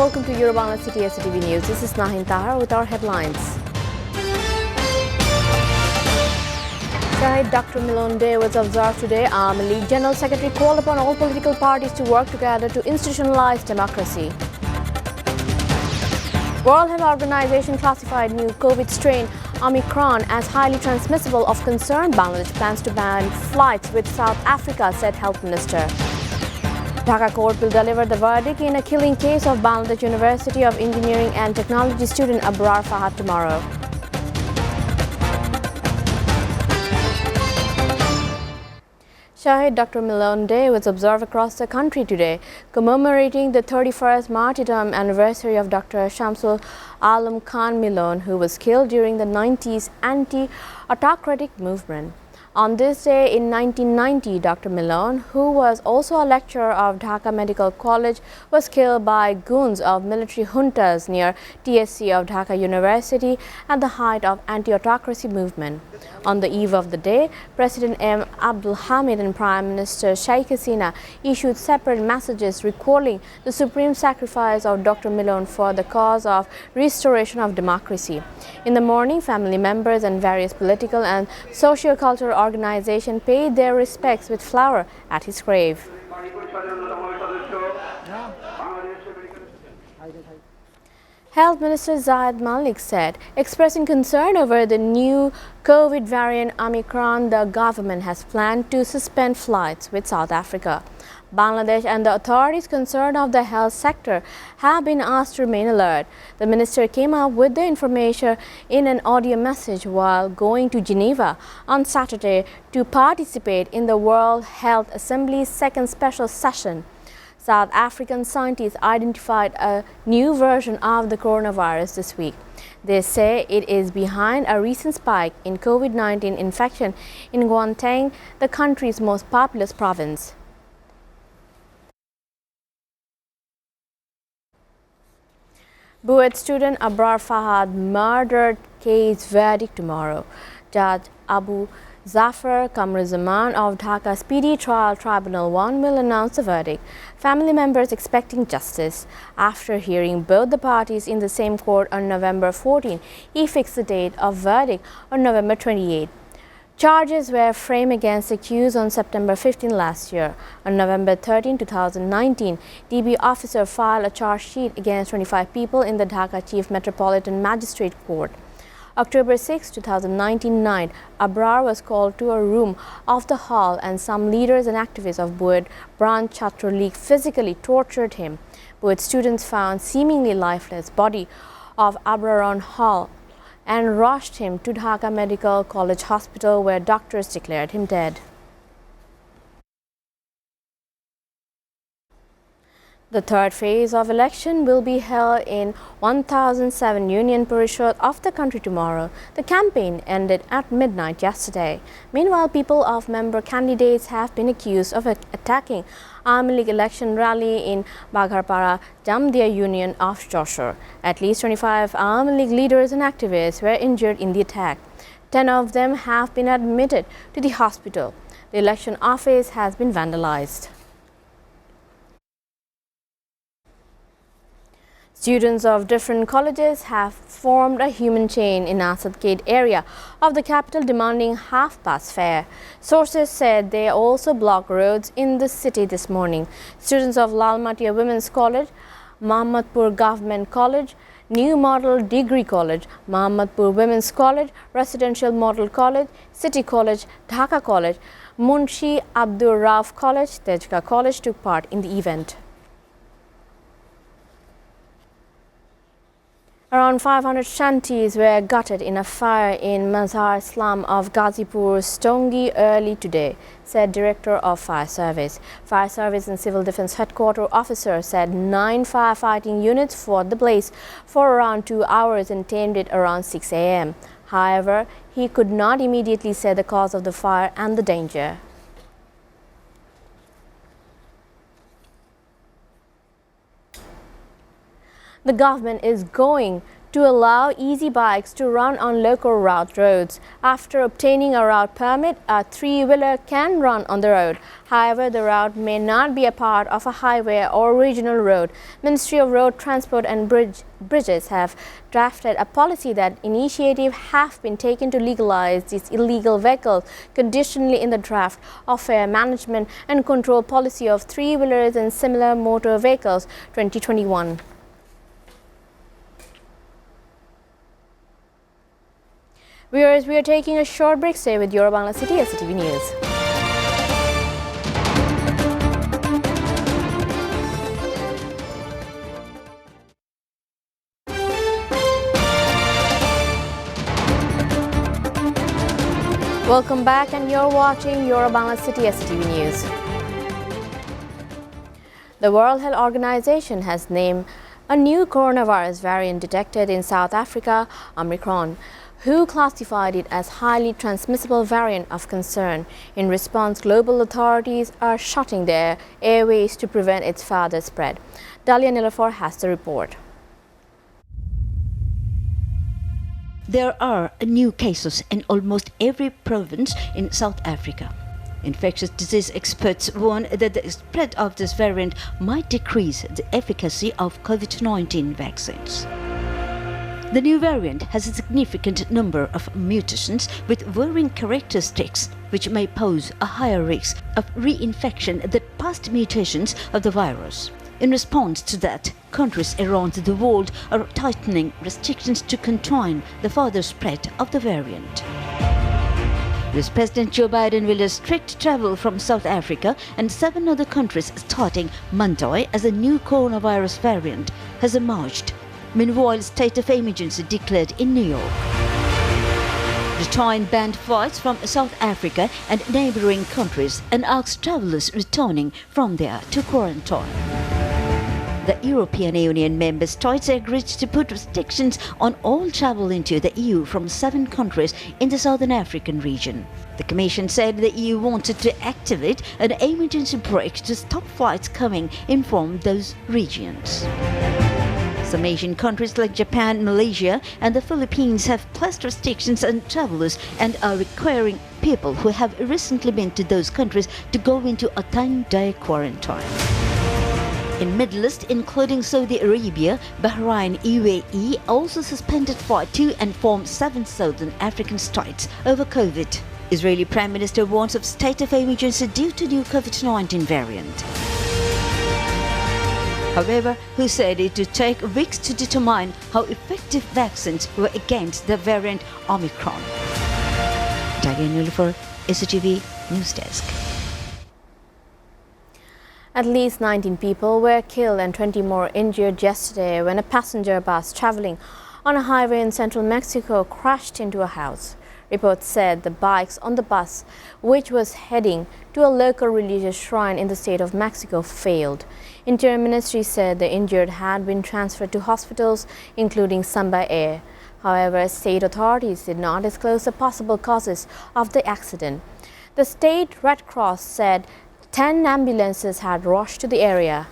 welcome to Bangla City SATV News. This is Nahin Tahar with our headlines. Shahid Dr. Milon Day was observed today. Army League General Secretary called upon all political parties to work together to institutionalize democracy. World Health Organization classified new COVID strain Omicron as highly transmissible. Of concern, Bangladesh plans to ban flights with South Africa, said Health Minister. Dhaka court will deliver the verdict in a killing case of Bangladesh University of Engineering and Technology student Abrar tomorrow. Shahid Dr. Milon Day was observed across the country today, commemorating the 31st martyrdom anniversary of Dr. Shamsul Alam Khan Milon, who was killed during the 90s anti-autocratic movement. On this day in 1990, Dr. Milon, who was also a lecturer of Dhaka Medical College, was killed by goons of military juntas near TSC of Dhaka University at the height of anti-autocracy movement. On the eve of the day, President M. Abdul Hamid and Prime Minister Sheikh Hasina issued separate messages recalling the supreme sacrifice of Dr. Milon for the cause of restoration of democracy. In the morning, family members and various political and socio-cultural organizations paid their respects with flower at his grave. Health Minister Zahid Malik said, expressing concern over the new COVID variant Omicron, the government has planned to suspend flights with South Africa. Bangladesh and the authorities concerned of the health sector have been asked to remain alert. The minister came up with the information in an audio message while going to Geneva on Saturday to participate in the World Health Assembly's second special session. South African scientists identified a new version of the coronavirus this week. They say it is behind a recent spike in COVID-19 infection in Gauteng, the country's most populous province. BUET student Abrar murdered case verdict tomorrow. Judge Abu Zafar Kamruzaman of Dhaka Speedy Trial Tribunal 1 will announce the verdict. Family members expecting justice. After hearing both the parties in the same court on November 14, he fixed the date of verdict on November 28. Charges were framed against the accused on September 15 last year. On November 13, 2019, DB officer filed a charge sheet against 25 people in the Dhaka Chief Metropolitan Magistrate Court. October 6, 2019 night, Abrar was called to a room of the hall and some leaders and activists of BUET Branch Chhatro League physically tortured him. BUET students found seemingly lifeless body of Abrar on hall and rushed him to Dhaka Medical College Hospital where doctors declared him dead. The third phase of election will be held in 1007 Union Parishad of the country tomorrow. The campaign ended at midnight yesterday. Meanwhile, people of member candidates have been accused of attacking Army League election rally in Bagharpara, Jamdia Union of Joshore. At least 25 Army League leaders and activists were injured in the attack. 10 of them have been admitted to the hospital. The election office has been vandalized. Students of different colleges have formed a human chain in Asad Gate area of the capital demanding half-past fare. Sources said they also blocked roads in the city this morning. Students of Lalmatia Women's College, Mohammadpur Government College, New Model Degree College, Mohammadpur Women's College, Residential Model College, City College, Dhaka College, Munshi Abdur Rauf College, Tejka College took part in the event. Around 500 shanties were gutted in a fire in Mazhar slum of Ghazipur, Stongi early today, said Director of Fire Service. Fire Service and Civil Defense Headquarters officer said 9 firefighting units fought the blaze for around 2 hours and tamed it around 6 a.m. However, he could not immediately say the cause of the fire and the danger. The government is going to allow easy bikes to run on local route roads. After obtaining a route permit, a three-wheeler can run on the road. However, the route may not be a part of a highway or regional road. Ministry of Road Transport and Bridges have drafted a policy that initiatives have been taken to legalize these illegal vehicles conditionally in the draft of Fare Management and Control Policy of Three-Wheelers and Similar Motor Vehicles 2021. Viewers, we are taking a short break. Stay with your Bangla City SATV News. Welcome back, and you're watching your Bangla City SATV News. The World Health Organization has named a new coronavirus variant detected in South Africa, Omicron, who classified it as highly transmissible variant of concern. In response, global authorities are shutting their airways to prevent its further spread. Dalia Nilofer has the report. There are new cases in almost every province in South Africa. Infectious disease experts warn that the spread of this variant might decrease the efficacy of COVID-19 vaccines. The new variant has a significant number of mutations with varying characteristics, which may pose a higher risk of reinfection than past mutations of the virus. In response to that, countries around the world are tightening restrictions to contain the further spread of the variant. US President Joe Biden will restrict travel from South Africa and 7 other countries starting Monday as a new coronavirus variant has emerged. Meanwhile, state of emergency declared in New York. Britain banned flights from South Africa and neighboring countries and asked travelers returning from there to quarantine. The European Union member states agreed to put restrictions on all travel into the EU from 7 countries in the Southern African region. The Commission said the EU wanted to activate an emergency brake to stop flights coming in from those regions. Some Asian countries like Japan, Malaysia and the Philippines have placed restrictions on travelers and are requiring people who have recently been to those countries to go into a 10-day quarantine. In Middle East, including Saudi Arabia, Bahrain, UAE, also suspended flights to and from 7 southern African states over COVID. Israeli Prime Minister warns of state of emergency due to new COVID-19 variant. However, who said it would take weeks to determine how effective vaccines were against the variant Omicron. Dalia Nilofer, SATV News Desk. At least 19 people were killed and 20 more injured yesterday when a passenger bus traveling on a highway in central Mexico crashed into a house. Reports said the bikes on the bus, which was heading to a local religious shrine in the state of Mexico, failed. Interior Ministry said the injured had been transferred to hospitals, including Samba Air. However, state authorities did not disclose the possible causes of the accident. The State Red Cross said 10 ambulances had rushed to the area.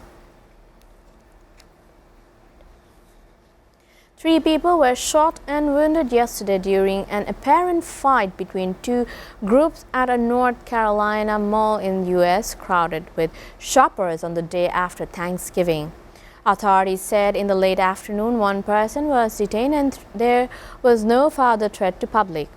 3 people were shot and wounded yesterday during an apparent fight between 2 groups at a North Carolina mall in the U.S. crowded with shoppers on the day after Thanksgiving. Authorities said in the late afternoon 1 person was detained and there was no further threat to public.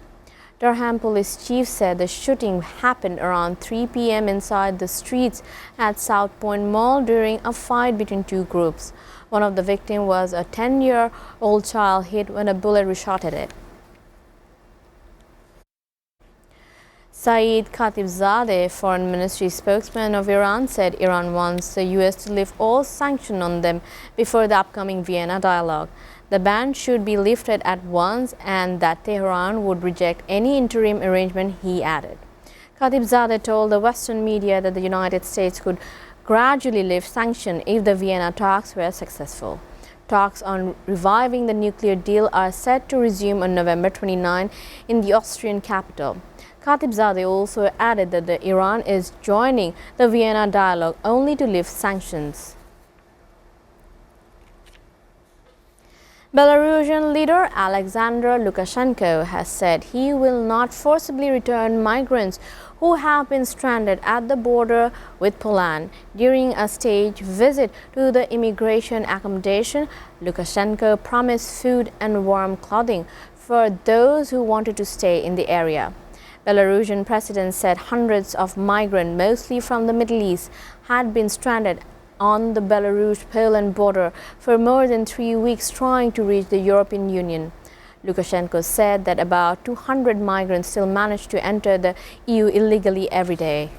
Durham police chief said the shooting happened around 3 p.m. inside the streets at South Point Mall during a fight between 2 groups. One of the victims was a 10-year-old child hit when a bullet shot at it. Saeed Khatibzadeh, Foreign Ministry spokesman of Iran, said Iran wants the U.S. to lift all sanctions on them before the upcoming Vienna dialogue. The ban should be lifted at once and that Tehran would reject any interim arrangement, he added. Khatibzadeh told the Western media that the United States could gradually lift sanctions if the Vienna talks were successful. Talks on reviving the nuclear deal are set to resume on November 29 in the Austrian capital. Khatibzadeh also added that Iran is joining the Vienna dialogue only to lift sanctions. Belarusian leader Alexander Lukashenko has said he will not forcibly return migrants who have been stranded at the border with Poland. During a staged visit to the immigration accommodation, Lukashenko promised food and warm clothing for those who wanted to stay in the area. Belarusian president said hundreds of migrants, mostly from the Middle East, had been stranded on the Belarus-Poland border for more than 3 weeks trying to reach the European Union. Lukashenko said that about 200 migrants still manage to enter the EU illegally every day.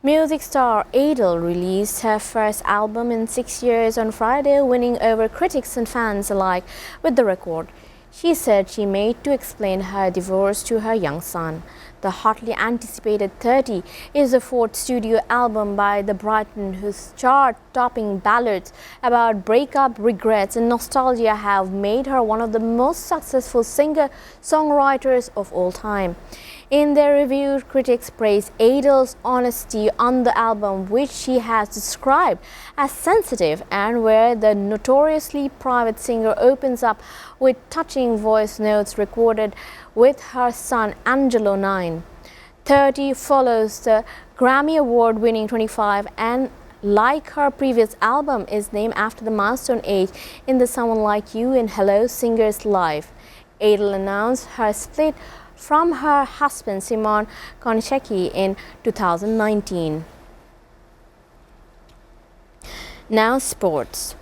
Music star Adele released her first album in 6 years on Friday, winning over critics and fans alike with the record. She said she made to explain her divorce to her young son. The hotly anticipated 30 is the fourth studio album by the Briton, whose chart-topping ballads about breakup, regrets and nostalgia have made her one of the most successful singer-songwriters of all time. In their review, critics praised Adele's honesty on the album, which she has described as sensitive, and where the notoriously private singer opens up with touching voice notes recorded with her son Angelo 9. 30 follows the Grammy Award-winning 25 and, like her previous album, is named after the milestone age in the Someone Like You and Hello singer's life. Adele announced her split from her husband Simon Koncheki in 2019. Now sports.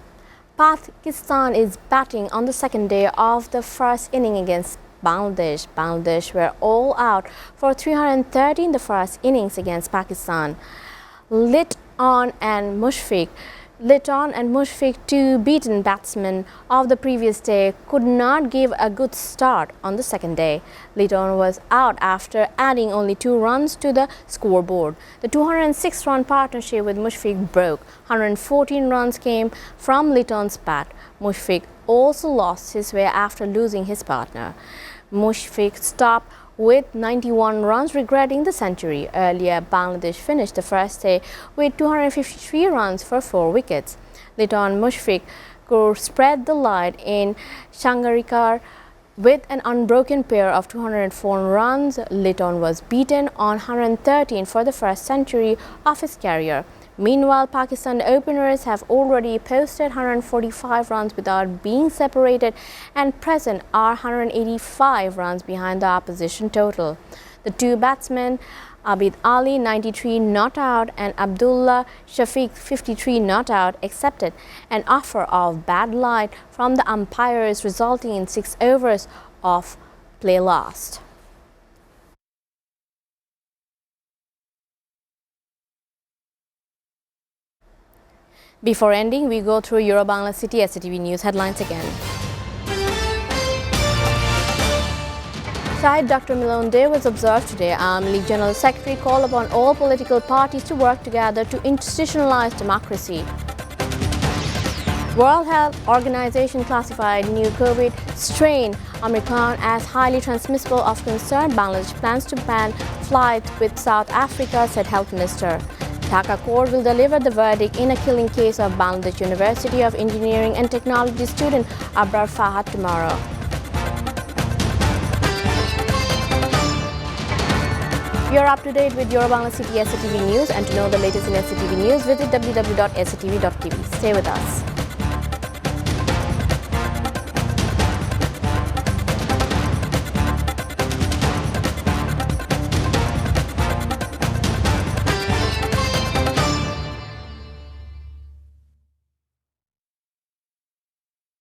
Pakistan is batting on the second day of the first inning against Bangladesh. Bangladesh were all out for 330 in the first innings against Pakistan. Liton and Mushfiq, two beaten batsmen of the previous day, could not give a good start on the second day. Liton was out after adding only 2 runs to the scoreboard. The 206-run partnership with Mushfiq broke. 114 runs came from Liton's bat. Mushfiq also lost his way after losing his partner. Mushfiq stopped with 91 runs, regretting the century. Earlier, Bangladesh finished the first day with 253 runs for 4 wickets. Liton Mushfiq could spread the lead in Shangarikar with an unbroken pair of 204 runs. Liton was beaten on 113 for the first century of his career. Meanwhile, Pakistan openers have already posted 145 runs without being separated and present are 185 runs behind the opposition total. The two batsmen, Abid Ali 93 not out and Abdullah Shafiq 53 not out, accepted an offer of bad light from the umpires, resulting in 6 overs of play lost. Before ending, we go through Euro-Bangla City SATV News headlines again. Shahid Dr. Milan Day was observed today. League General Secretary called upon all political parties to work together to institutionalize democracy. World Health Organization classified new COVID strain Omicron as highly transmissible of concern. Bangladesh plans to ban flights with South Africa, said Health Minister. Dhaka court will deliver the verdict in a killing case of Bangladesh University of Engineering and Technology student Abrar tomorrow. You are up to date with Euro-Bangla City SATV News, and to know the latest in SATV News, visit www.satv.tv. Stay with us.